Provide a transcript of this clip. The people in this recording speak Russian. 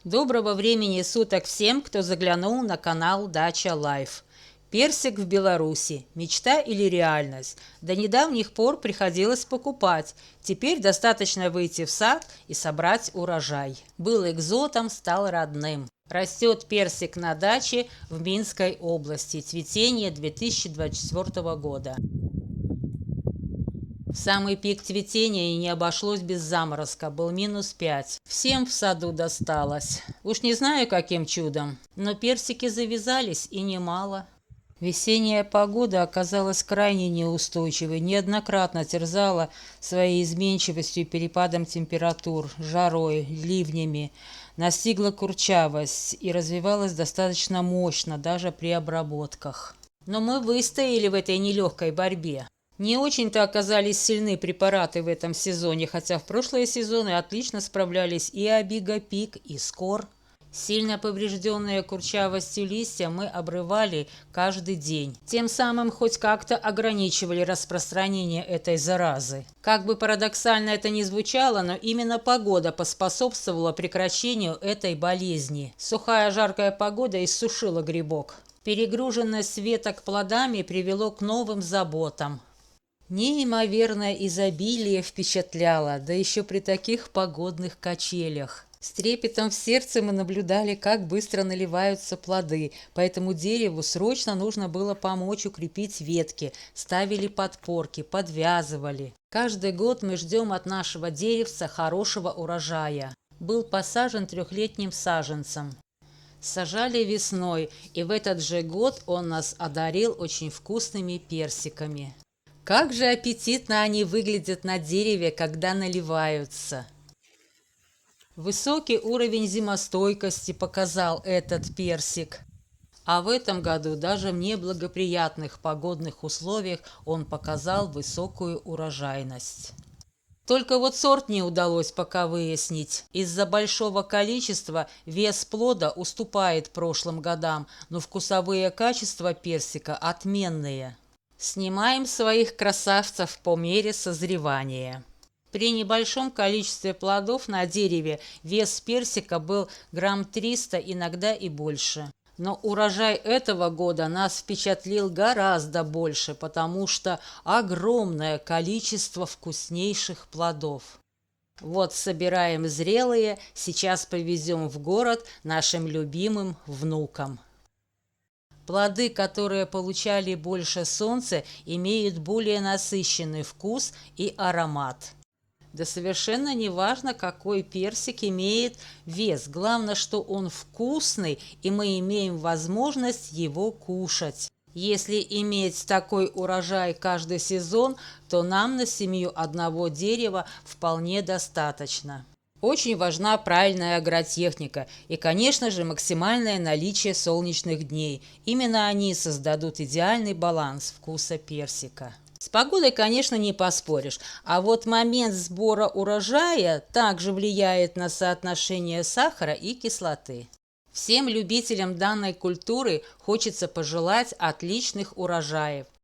Доброго времени суток всем, кто заглянул на канал Дача Лайф. Персик в Беларуси. Мечта или реальность? До недавних пор приходилось покупать. Теперь достаточно выйти в сад и собрать урожай. Был экзотом, стал родным. Растет персик на даче в Минской области. Цветение 2024 года. В самый пик цветения и не обошлось без заморозка, был -5. Всем в саду досталось. Уж не знаю, каким чудом, но персики завязались и немало. Весенняя погода оказалась крайне неустойчивой, неоднократно терзала своей изменчивостью и перепадом температур, жарой, ливнями, настигла курчавость и развивалась достаточно мощно даже при обработках. Но мы выстояли в этой нелегкой борьбе. Не очень-то оказались сильны препараты в этом сезоне, хотя в прошлые сезоны отлично справлялись и Абига-Пик, и Скор. Сильно поврежденные курчавостью листья мы обрывали каждый день. Тем самым хоть как-то ограничивали распространение этой заразы. Как бы парадоксально это ни звучало, но именно погода поспособствовала прекращению этой болезни. Сухая жаркая погода иссушила грибок. Перегруженность веток плодами привело к новым заботам. Неимоверное изобилие впечатляло, да еще при таких погодных качелях. С трепетом в сердце мы наблюдали, как быстро наливаются плоды, поэтому дереву срочно нужно было помочь укрепить ветки, ставили подпорки, подвязывали. Каждый год мы ждем от нашего деревца хорошего урожая. Был посажен 3-летним саженцем. Сажали весной, и в этот же год он нас одарил очень вкусными персиками. Как же аппетитно они выглядят на дереве, когда наливаются. Высокий уровень зимостойкости показал этот персик. А в этом году даже в неблагоприятных погодных условиях он показал высокую урожайность. Только вот сорт не удалось пока выяснить. Из-за большого количества вес плода уступает прошлым годам, но вкусовые качества персика отменные. Снимаем своих красавцев по мере созревания. При небольшом количестве плодов на дереве вес персика был грамм 300, иногда и больше. Но урожай этого года нас впечатлил гораздо больше, потому что огромное количество вкуснейших плодов. Вот собираем зрелые, сейчас повезем в город нашим любимым внукам. Плоды, которые получали больше солнца, имеют более насыщенный вкус и аромат. Да совершенно не важно, какой персик имеет вес. Главное, что он вкусный, и мы имеем возможность его кушать. Если иметь такой урожай каждый сезон, то нам на семью одного дерева вполне достаточно. Очень важна правильная агротехника и, конечно же, максимальное наличие солнечных дней. Именно они создадут идеальный баланс вкуса персика. С погодой, конечно, не поспоришь, а вот момент сбора урожая также влияет на соотношение сахара и кислоты. Всем любителям данной культуры хочется пожелать отличных урожаев.